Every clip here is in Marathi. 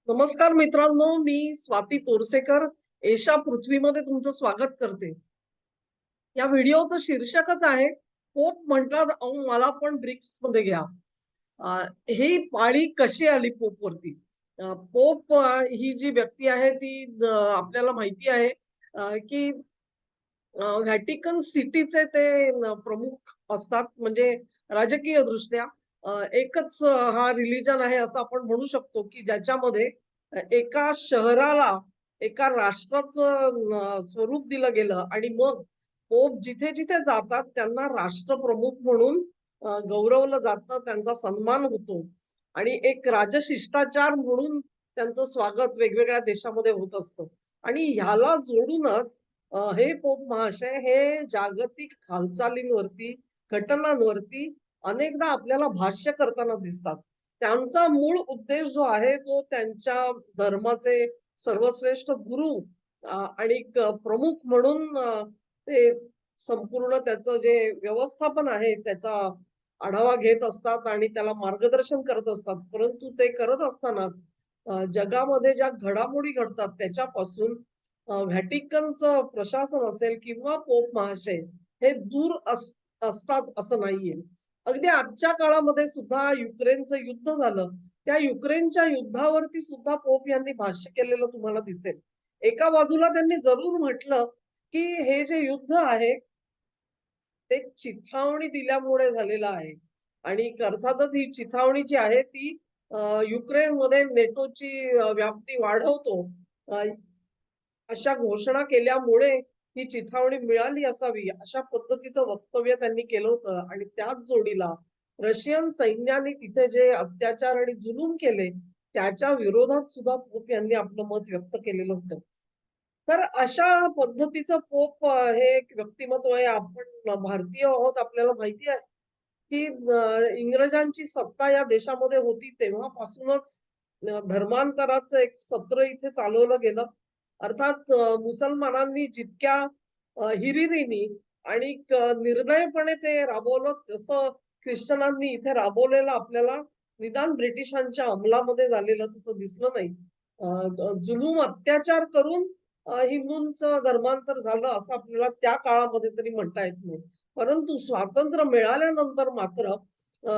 नमस्कार मित्रांनो, मी स्वाती तोरसेकर एशा पृथ्वीमध्ये तुमचं स्वागत करते. या व्हिडिओचं शीर्षकच आहे पोप म्हणतात अहो मला पण ब्रिक्स मध्ये घ्या. अ, ही पाळी कशी आली पोपवरती? पोप ही जी व्यक्ती आहे ती आपल्याला माहिती आहे की व्हॅटिकन सिटीचे ते प्रमुख असतात म्हणजे राजकीय दृष्ट्या एकच हा रिलिजन आहे असं आपण म्हणू शकतो की ज्याच्यामध्ये एका शहराला एका राष्ट्राचं स्वरूप दिलं गेलं आणि मग पोप जिथे जिथे जातात त्यांना राष्ट्रप्रमुख म्हणून गौरवलं जातं, त्यांचा सन्मान होतो आणि एक राजशिष्टाचार म्हणून त्यांचं स्वागत वेगवेगळ्या देशामध्ये होत असतं. आणि ह्याला जोडूनच हे पोप महाशय हे जागतिक हालचालींवरती, घटनांवरती अनेकदा आपल्याला भाष्य करताना दिसतात. त्यांचा मूळ उद्देश जो आहे तो त्यांच्या धर्माचे सर्वश्रेष्ठ गुरु आणि प्रमुख म्हणून ते संपूर्ण त्याचं जे व्यवस्थापन आहे त्याचा आढावा घेत असतात आणि त्याला मार्गदर्शन करत असतात. परंतु ते करत असतानाच जगामध्ये ज्या घडामोडी घडतात त्याच्यापासून व्हॅटिकनचं प्रशासन असेल किंवा पोप महाशय हे दूर असतात असं नाहीये. अगदी आजच्या काळामध्ये सुद्धा युक्रेनचं युद्ध झालं. त्या युक्रेनच्या युद्धावरती सुद्धा पोप यांनी भाष्य केलेलं तुम्हाला दिसेल. एका बाजूला त्यांनी जरूर म्हटलं, की हे जे युद्ध आहे, ते चिथावणी दिल्यामुळे झालेलं आहे आणि अर्थातच ही चिथावणी जी आहे ती युक्रेनमध्ये नेटोची व्याप्ती वाढवतो. अ, अशा घोषणा केल्यामुळे ही चिथावणी मिळाली असावी, अशा पद्धतीचं वक्तव्य त्यांनी केलं होतं आणि त्याच जोडीला रशियन सैन्याने तिथे जे अत्याचार आणि जुलूम केले, त्याच्या विरोधात सुद्धा पोप यांनी आपलं मत व्यक्त केलेलं होतं. तर अशा पद्धतीचं पोप हे एक व्यक्तिमत्व आहे. आपण भारतीय आहोत, आपल्याला माहिती आहे, की इंग्रजांची सत्ता या देशामध्ये होती तेव्हापासूनच धर्मांतराचं एक सत्र इथे चालवलं गेलं. अर्थात मुसलमानांनी जितक्या हिरिरीने आणि निर्दयपणे ते राबवलं तसं ख्रिश्चनांनी इथे राबवलेलं आपल्याला निदान ब्रिटिशांच्या अंमलामध्ये झालेलं तसं दिसलं नाही. जुलूम अत्याचार करून हिंदूंचं धर्मांतर झालं असं आपल्याला त्या काळामध्ये तरी म्हणता येत नाही. परंतु स्वातंत्र्य मिळाल्यानंतर मात्र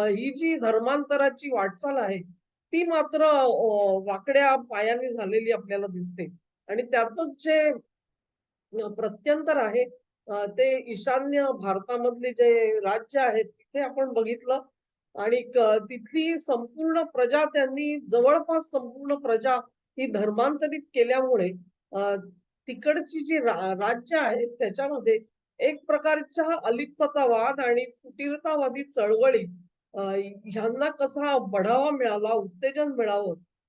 ही जी धर्मांतराची वाटचाल आहे, ती मात्र वाकड्या पायाने झालेली आपल्याला दिसते. आणि त्याचंच जे प्रत्यंतर आहे ते ईशान्य भारतामधले जे राज्य आहेत तिथे आपण बघितलं आणि तिथली संपूर्ण प्रजा त्यांनी जवळपास संपूर्ण प्रजा ही धर्मांतरित केल्यामुळे तिकडची जी राज्य आहेत त्याच्यामध्ये एक प्रकारचा अलिप्ततावाद आणि फुटीरतावादी चळवळी अ, ह्यांना कसा बढावा मिळाला, उत्तेजन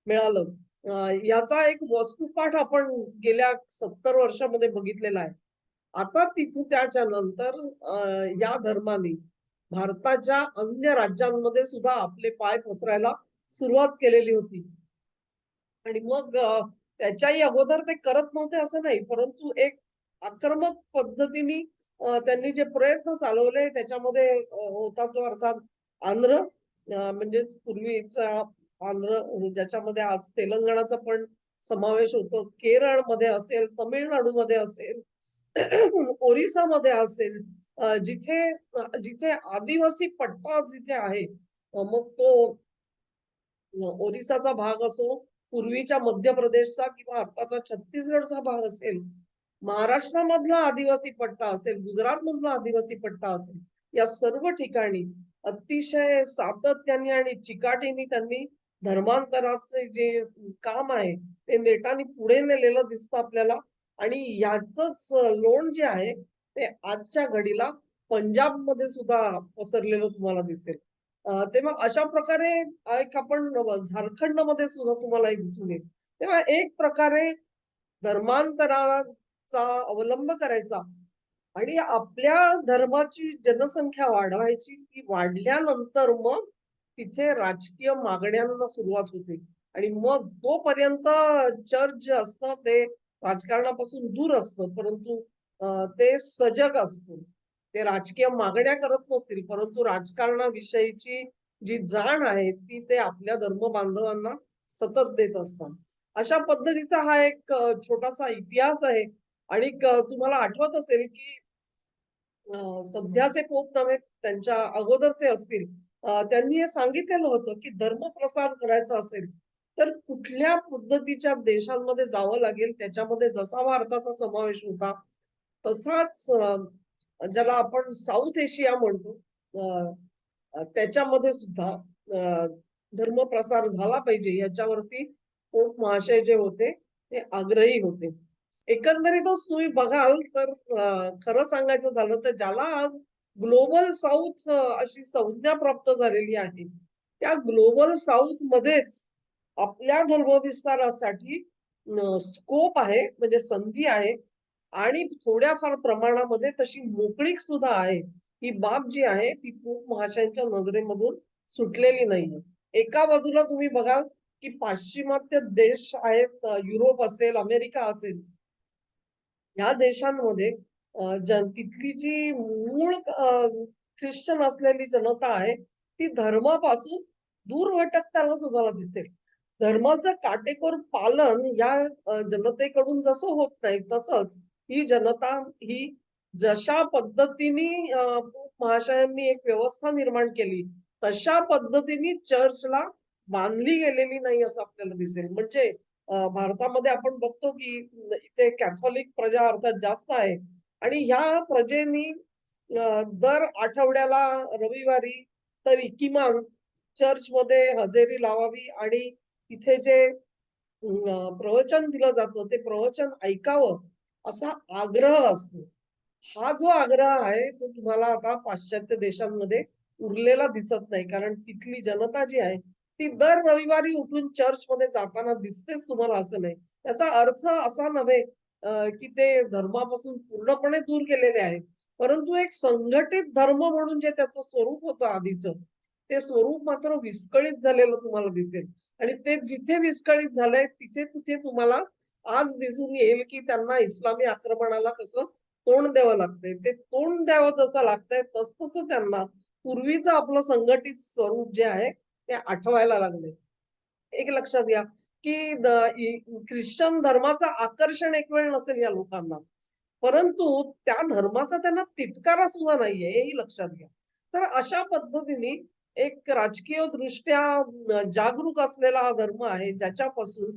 मिळालं याचा एक वस्तुपाठ आपण गेल्या 70 वर्षामध्ये बघितलेला आहे. आता तिथून त्याच्या नंतर या धर्माने भारताच्या अन्य राज्यांमध्ये सुद्धा आपले पाय पसरायला सुरुवात केलेली होती. आणि मग त्याच्याही अगोदर ते करत नव्हते असं नाही. परंतु एक आक्रमक पद्धतीने त्यांनी जे प्रयत्न चालवले त्याच्यामध्ये होता तो अर्थात आंध्र म्हणजेच पूर्वीचा आंध्र ज्याच्यामध्ये आज तेलंगणाचा पण समावेश होतो. केरळमध्ये असेल, तामिळनाडूमध्ये असेल, ओरिसामध्ये असेल, जिथे जिथे आदिवासी पट्टा जिथे आहे, मग तो ओरिसाचा भाग असो, पूर्वीच्या मध्य प्रदेशचा किंवा आत्ताचा छत्तीसगडचा भाग असेल, महाराष्ट्रामधला आदिवासी पट्टा असेल, गुजरातमधला आदिवासी पट्टा असेल, या सर्व ठिकाणी अतिशय सातत्याने आणि चिकाटीने त्यांनी धर्मांतराचे जे काम आहे, ते नेटाने पुढे नेलेलं दिसतं आपल्याला आणि याचंच लोण जे आहे, ते आजच्या घडीला पंजाबमध्ये सुद्धा पसरलेलं तुम्हाला दिसेल. तेव्हा अशा प्रकारे एक आपण झारखंडमध्ये सुद्धा तुम्हाला हे दिसून येईल. तेव्हा एक प्रकारे धर्मांतराचा अवलंब करायचा आणि आपल्या धर्माची जनसंख्या वाढवायची. ती वाढल्यानंतर मग तिथे राजकीय मागण्यांना सुरुवात होते आणि मग तोपर्यंत चर्च जे असतं ते राजकारणापासून दूर असतं. परंतु ते सजग असतं. ते राजकीय मागण्या करत नसतील, परंतु राजकारणाविषयीची जी जाण आहे ती ते आपल्या धर्म बांधवांना सतत देत असतात. अशा पद्धतीचा हा एक छोटासा इतिहास आहे. आणि तुम्हाला आठवत असेल की सध्याचे पोप नव्हे, त्यांच्या अगोदरचे असतील. त्यांनी हे सांगितलेलं होतं, की धर्मप्रसार करायचा असेल, तर कुठल्या पद्धतीच्या देशांमध्ये जावं लागेल. त्याच्यामध्ये जसा भारताचा समावेश होता, तसाच ज्याला आपण साउथ एशिया म्हणतो, अ, त्याच्यामध्ये सुद्धा अ, धर्मप्रसार झाला पाहिजे याच्यावरती पोप महाशय जे होते, ते आग्रही होते. एकंदरीतच तुम्ही बघाल तर खरं सांगायचं झालं तर ज्याला आज ग्लोबल साउथ अशी संज्ञा प्राप्त झालेली आहे. त्या ग्लोबल साउथ मध्येच आपल्या धर्मविस्तारासाठी स्कोप आहे, म्हणजे संधी आहे आणि थोड्याफार प्रमाणामध्ये तशी मोकळीक सुद्धा आहे. ही बाब जी आहे ती पोप महाशयांच्या नजरेमधून सुटलेली नाहीये. एका बाजूला तुम्ही बघाल की पाश्चिमात्य देश आहेत, युरोप असेल, अमेरिका असेल, या देशांमध्ये तिथली जी मूळ ख्रिश्चन असलेली जनता आहे, ती धर्मापासून दूर भटकताना तुम्हाला दिसेल. धर्माचं काटेकोर पालन या जनतेकडून जसं होत नाही, तसंच ही जनता ही जशा पद्धतीने पोप महाशयांनी एक व्यवस्था निर्माण केली, तशा पद्धतीने चर्चला बांधली गेलेली नाही असं आपल्याला दिसेल. म्हणजे भारतामध्ये आपण बघतो की इथे कॅथोलिक प्रजा अर्थात जास्त आहे आणि ह्या प्रजेनी दर आठवड्याला रविवारी तरी किमान चर्चमध्ये हजेरी लावावी आणि तिथे जे प्रवचन दिलं जातं ते प्रवचन ऐकावं असा आग्रह असतो. हा जो आग्रह आहे तो तुम्हाला आता पाश्चात्य देशांमध्ये उरलेला दिसत नाही. कारण तिथली जनता जी आहे ती दर रविवारी उठून चर्चमध्ये जाताना दिसतेच तुम्हाला असं नाही. त्याचा अर्थ असा नव्हे की ते धर्मापासून पूर्णपणे दूर गेलेले आहेत. परंतु एक संघटित धर्म म्हणून जे त्याचं स्वरूप होतं आधीचं, ते स्वरूप मात्र विस्कळीत झालेलं तुम्हाला दिसेल. आणि ते जिथे विस्कळीत झालंय तिथे-तिथे तुम्हाला आज दिसून येईल की त्यांना इस्लामी आक्रमणाला कसं तोंड द्यावं लागतंय. ते तोंड द्यावं जसं लागतंय तसं त्यांना पूर्वीचं आपलं संघटित स्वरूप जे आहे ते आठवायला लागलंय. एक लक्षात घ्या, की ख्रिश्चन धर्माचं आकर्षण एक वेळ नसेल या लोकांना. परंतु त्या धर्माचा त्यांना तिटकारा सुद्धा नाहीये, हेही लक्षात घ्या. तर अशा पद्धतीने एक राजकीय दृष्ट्या जागरूक असलेला हा धर्म आहे, ज्याच्यापासून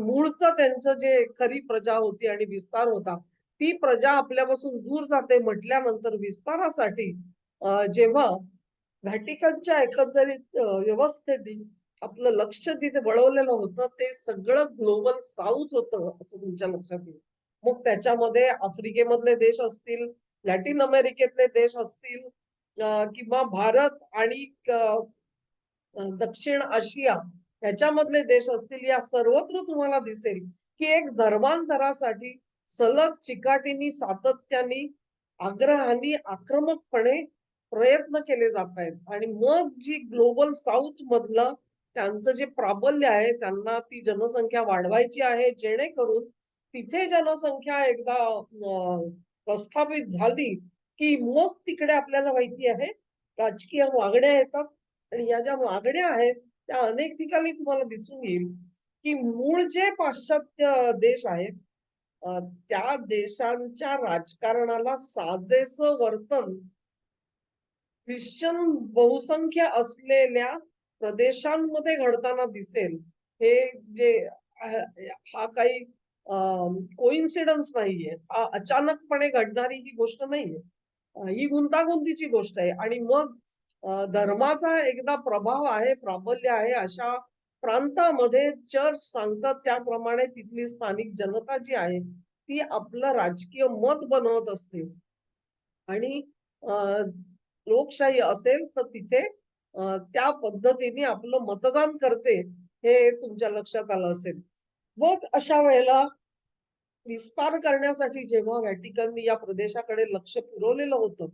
मूळचं त्यांचं जे खरी प्रजा होती आणि विस्तार होता, ती प्रजा आपल्यापासून दूर जाते म्हटल्यानंतर विस्तारासाठी जेव्हा व्हॅटिकनच्या एकंदरीत व्यवस्थेने आपलं लक्ष जिथे वळवलेलं होतं, ते सगळं ग्लोबल साउथ होतं, असं तुमच्या लक्षात येईल. मग त्याच्यामध्ये आफ्रिकेमधले देश असतील, लॅटिन अमेरिकेतले देश असतील किंवा भारत आणि दक्षिण आशिया ह्याच्यामधले देश असतील, या सर्वत्र तुम्हाला दिसेल, की एक धर्मांतरासाठी सलग चिकाटीनी, सातत्याने, आग्रहाने, आक्रमकपणे प्रयत्न केले जात आहेत. आणि मग जी ग्लोबल साउथ मधलं त्यांचं जे प्राबल्य आहे, त्यांना ती जनसंख्या वाढवायची आहे, जेणेकरून तिथे जनसंख्या एकदा प्रस्थापित झाली, की मग तिकडे आपल्याला माहिती आहे, राजकीय मागण्या येतात आणि या ज्या मागण्या आहेत, त्या अनेक ठिकाणी तुम्हाला दिसून येईल, की मूळ जे पाश्चात्य देश आहेत, त्या देशांच्या राजकारणाला साजेसं वर्तन ख्रिश्चन बहुसंख्य असलेल्या प्रदेशांमध्ये घडताना दिसेल. हे जे अ, हा काही कोइन्सिडन्स नाहीये. अचानकपणे घडणारी ही गोष्ट नाहीये. ही गुंतागुंतीची गोष्ट आहे आणि मग धर्माचा एकदा प्रभाव आहे, प्राबल्य आहे अशा प्रांतामध्ये चर्च सांगतात त्याप्रमाणे तिथली स्थानिक जनता जी आहे, ती आपलं राजकीय मत बनवत असते. आणि अ, लोकशाही असेल तर तिथे त्या पद्धतीने आपलं मतदान करते, हे तुमच्या लक्षात आलं असेल. मग अशा वेळेला विस्तार करण्यासाठी जेव्हा व्हॅटिकननी या प्रदेशाकडे लक्ष पुरवलेलं होतं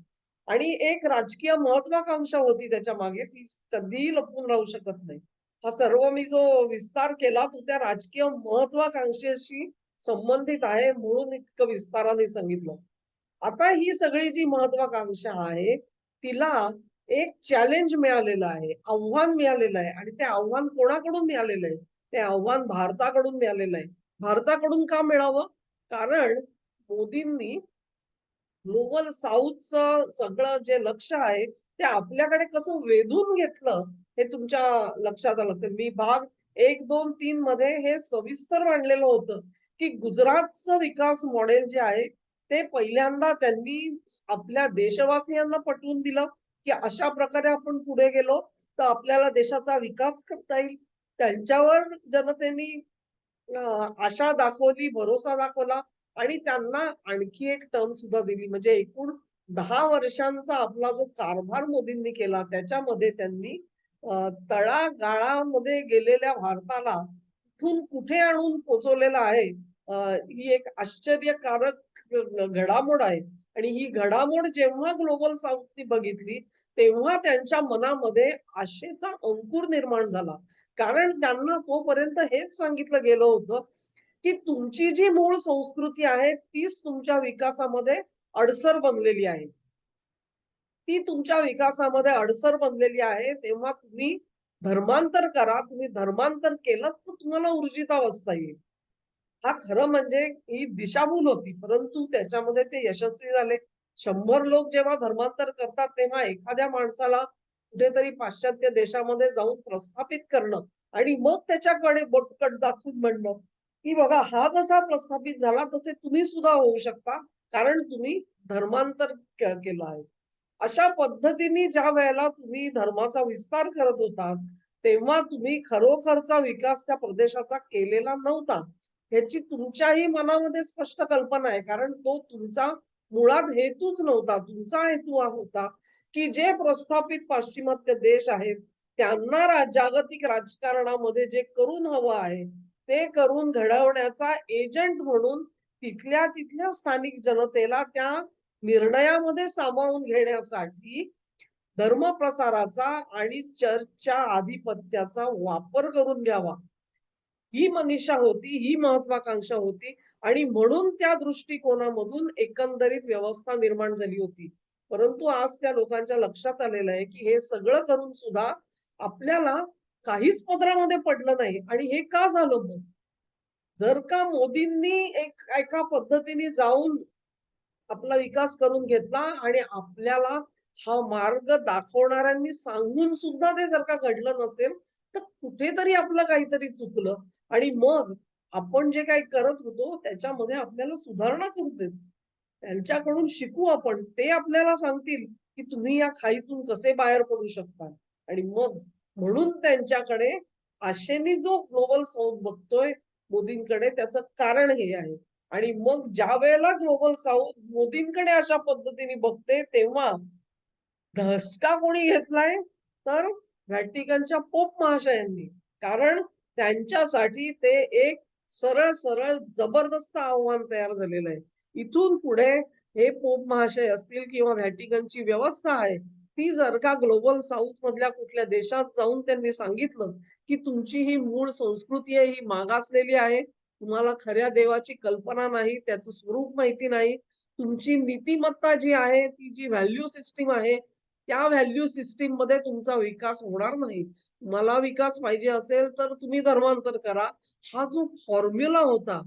आणि एक राजकीय महत्वाकांक्षा होती त्याच्या मागे, ती कधीही लपून राहू शकत नाही. हा सर्व मी जो विस्तार केला तो त्या राजकीय महत्वाकांक्षेशी संबंधित आहे म्हणून इतकं विस्ताराने सांगितलं. आता ही सगळी जी महत्वाकांक्षा आहे, तिला एक चॅलेंज मिळालेलं आहे, आव्हान मिळालेलं आहे आणि ते आव्हान कोणाकडून मिळालेलं आहे? ते आव्हान भारताकडून मिळालेलं आहे. भारताकडून का मिळावं? कारण मोदींनी ग्लोबल साऊथचं सगळं जे लक्ष आहे, ते आपल्याकडे कसं वेधून घेतलं, हे तुमच्या लक्षात आलं असेल. मी भाग 1, 2, 3 मध्ये हे सविस्तर मांडलेलं होतं, की गुजरातचं विकास मॉडेल जे आहे, ते पहिल्यांदा त्यांनी आपल्या देशवासियांना पटवून दिलं, की अशा प्रकारे आपण पुढे गेलो, तर आपल्याला देशाचा विकास करता येईल. त्यांच्यावर जनतेने आशा दाखवली, भरोसा दाखवला आणि त्यांना आणखी एक टर्म सुद्धा दिली. म्हणजे एकूण 10 वर्षांचा आपला जो कारभार मोदींनी केला, त्याच्यामध्ये त्यांनी तळागाळामध्ये गेलेल्या भारताला कुठून कुठे आणून पोहोचवलेलं आहे. ही एक आश्चर्यकारक घडामोड आहे आणि ही घडामोड जेव्हा ग्लोबल साऊथनी बघितली, तेव्हा त्यांच्या मनामध्ये आशेचा अंकुर निर्माण झाला. कारण त्यांना तोपर्यंत हेच सांगितलं गेलं होतं, की तुमची जी मूळ संस्कृती आहे, तीच तुमच्या विकासामध्ये अडसर बनलेली आहे. ती तुमच्या विकासामध्ये अडसर बनलेली आहे. तेव्हा तुम्ही धर्मांतर करा. तुम्ही धर्मांतर केलंत तर तुम्हाला ऊर्जितावस्था येईल. हा खरं म्हणजे ही दिशाभूल होती. परंतु त्याच्यामध्ये ते यशस्वी झाले. 100 लोक जेव्हा धर्मांतर करतात, तेव्हा एखाद्या माणसाला कुठेतरी पाश्चात्य देशामध्ये जाऊन प्रस्थापित करणं आणि मग त्याच्याकडे बोटकट दाखवून म्हणणं, की बघा हा जसा प्रस्थापित झाला तसे तुम्ही सुद्धा होऊ शकता. कारण तुम्ही धर्मांतर केलं आहे. अशा पद्धतीने ज्या वेळेला तुम्ही धर्माचा विस्तार करत होता, तेव्हा तुम्ही खरोखरचा विकास त्या प्रदेशाचा केलेला नव्हता. ह्याची तुमच्याही मनामध्ये स्पष्ट कल्पना आहे. कारण तो तुमचा मुळात हेतूच नव्हता. तुमचा हेतू हा होता, की जे प्रस्थापित पाश्चिमात्य देश आहेत, त्यांना जागतिक राजकारणामध्ये जे करून हवं आहे, ते करून घडवण्याचा एजंट म्हणून तिथल्या स्थानिक जनतेला त्या निर्णयामध्ये सामावून घेण्यासाठी धर्मप्रसाराचा आणि चर्चच्या आधिपत्याचा वापर करून घ्यावा. ही मनीषा होती, ही महत्वाकांक्षा होती आणि म्हणून त्या दृष्टिकोनामधून एकंदरीत व्यवस्था निर्माण झाली होती. परंतु आज त्या लोकांच्या लक्षात आलेलं आहे, की हे सगळं करून सुद्धा आपल्याला काहीच पदरामध्ये पडलं नाही आणि हे का झालं मग? जर का मोदींनी एका पद्धतीने जाऊन आपला विकास करून घेतला आणि आपल्याला हा मार्ग दाखवणाऱ्यांनी सांगून सुद्धा ते जर का घडलं नसेल, तर कुठेतरी आपलं काहीतरी चुकलं आणि मग आपण जे काही करत होतो त्याच्यामध्ये आपल्याला सुधारणा करू देत. त्यांच्याकडून शिकू आपण. ते आपल्याला सांगतील, की तुम्ही या खाईतून कसे बाहेर पडू शकता आणि मग म्हणून त्यांच्याकडे आशेने जो ग्लोबल साऊथ बघतोय मोदींकडे त्याचं कारण हे आहे. आणि मग ज्यावेळेला ग्लोबल साऊथ मोदींकडे अशा पद्धतीने बघते, तेव्हा धसका कोणी घेतलाय? तर व्हॅटिकनच्या पोप महाशयांनी. कारण त्यांच्यासाठी ते एक सरळ-सरळ जबरदस्त आव्हान तयार झालेलं आहे. इथून पुढे हे पोप महाशय असतील किंवा व्हॅटिकनची व्यवस्था आहे, ती जर का ग्लोबल साऊथ मधल्या कुठल्या देशात जाऊन त्यांनी सांगितलं, की तुमची ही मूळ संस्कृती आहे, ही मागासलेली आहे. तुम्हाला खऱ्या देवाची कल्पना नाही, त्याचं स्वरूप माहिती नाही. तुमची नीतिमत्ता जी आहे, ती जी व्हॅल्यू सिस्टम आहे, त्या व्हॅल्यू सिस्टममध्ये तुमचा विकास होणार नाही. मला विकास पाहिजे असेल तर तुम्ही धर्मांतर करा. हा जो फॉर्म्युला होता,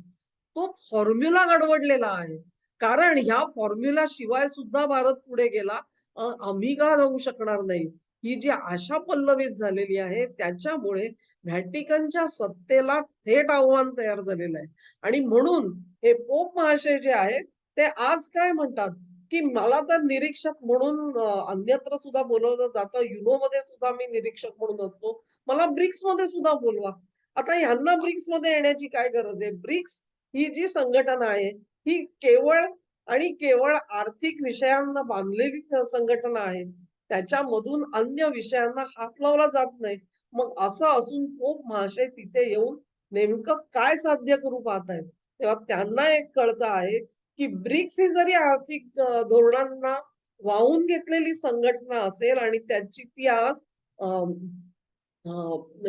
तो फॉर्म्युला गडबडलेला आहे. कारण ह्या फॉर्म्युला शिवाय सुद्धा भारत पुढे गेला. आम्ही का जाऊ शकणार नाही? ही जी आशा पल्लवित झालेली आहे, त्याच्यामुळे व्हॅटिकनच्या सत्तेला थेट आव्हान तयार झालेलं आहे. आणि म्हणून हे पोप महाशय जे आहेत, ते आज काय म्हणतात, की मला तर निरीक्षक म्हणून अन्यत्र सुद्धा बोलावलं जातं. युनोमध्ये सुद्धा मी निरीक्षक म्हणून असतो. मला ब्रिक्समध्ये सुद्धा बोलवा. आता ह्यांना ब्रिक्समध्ये येण्याची काय गरज आहे? ब्रिक्स ही जी संघटना आहे, ही केवळ आणि केवळ आर्थिक विषयांना बांधलेली संघटना आहे. त्याच्यामधून अन्य विषयांना हात लावला जात नाही. मग असं असून पोप महाशय तिथे येऊन नेमकं काय साध्य करू पाहतायत? तेव्हा त्यांना एक कळतं आहे, की ब्रिक्स ही जरी आर्थिक धोरणांना वाहून घेतलेली संघटना असेल आणि त्याची ती आज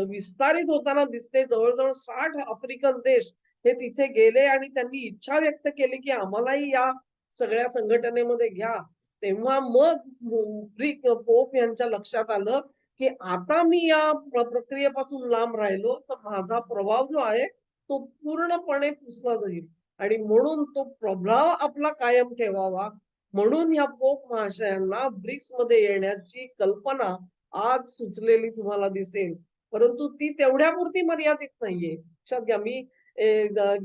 विस्तारित होताना दिसते. जवळ-जवळ 60 आफ्रिकन देश हे तिथे गेले आणि त्यांनी इच्छा व्यक्त केली, की आम्हालाही या सगळ्या संघटनेमध्ये घ्या. तेव्हा मग पोप यांच्या लक्षात आलं, की आता मी या प्रक्रियेपासून लांब राहिलो, तर माझा प्रभाव जो आहे, तो पूर्णपणे पुसला जाईल आणि म्हणून तो प्रभाव आपला कायम ठेवावा. म्हणून ह्या पोप महाशयांना ब्रिक्समध्ये येण्याची कल्पना आज सुचलेली तुम्हाला दिसेल. परंतु ती तेवढ्यापुरती मर्यादित नाहीये. लक्षात घ्या, मी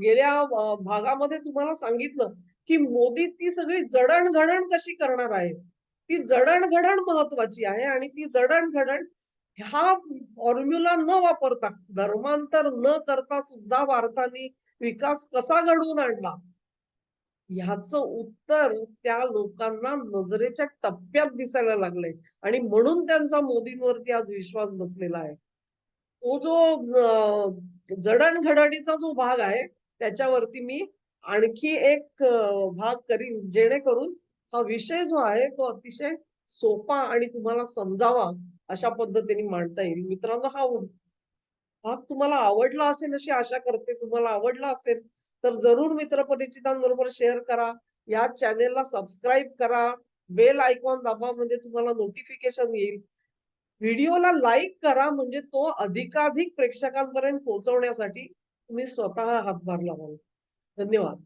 गेल्या भागामध्ये तुम्हाला सांगितलं, की मोदी ती सगळी जडण-घडण कशी करणार आहे. ती जडण-घडण महत्वाची आहे आणि ती जडण-घडण हा फॉर्म्युला न वापरता, धर्मांतर न करता सुद्धा भारताने विकास कसा घडवून आणला, ह्याचं उत्तर त्या लोकांना नजरेच्या टप्प्यात दिसायला लागलंय आणि म्हणून त्यांचा मोदींवरती आज विश्वास बसलेला आहे. तो जो जडण-घडणीचा जो भाग आहे, त्याच्यावरती मी आणखी एक भाग करीन, जेणेकरून हा विषय जो आहे, तो अतिशय सोपा आणि तुम्हाला समजावा अशा पद्धतीने मांडता येईल. मित्रांनो, हा भाग तुम्हाला आवडला असेल अशी आशा करते. तुम्हाला आवडला असेल, तर जरूर मित्रपरिचितांबरोबर शेअर करा. या चॅनेलला सबस्क्राईब करा. बेल आयकॉन दाबा म्हणजे तुम्हाला नोटिफिकेशन येईल. व्हिडिओला लाईक करा म्हणजे तो अधिकाधिक प्रेक्षकांपर्यंत पोहोचवण्यासाठी तुम्ही स्वतः हातभार लावाल. धन्यवाद.